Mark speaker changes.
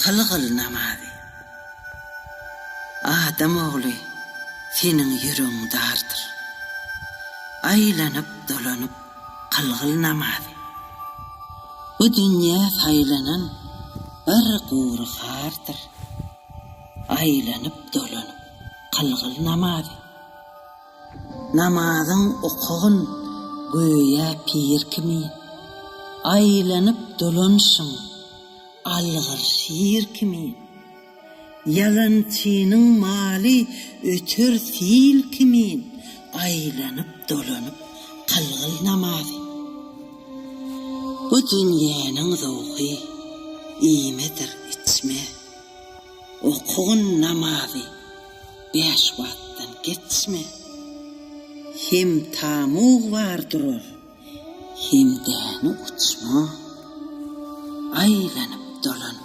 Speaker 1: kılgıl namazy. Adam oğlu, senin yüreğin dardır. Aylanyp dolanyp kılgıl namazy. Bu dünya saylanan bir gowru hardır. Aylanyp dolanyp kılgıl namazy. Namazyň okugyn göýe pir kimi. Aylanyp dolanşyň algyr şiir kimi. Yalançynyň mali ötür fil kimi. Aylanyp dolanyp kılgıl namazy. Bu dünýäniň zowgy iýmedir içme. Okugyn namazy 5 wagtdan geçme. Hem tamug vardyr, hem däni uçma. Aylanyp dolan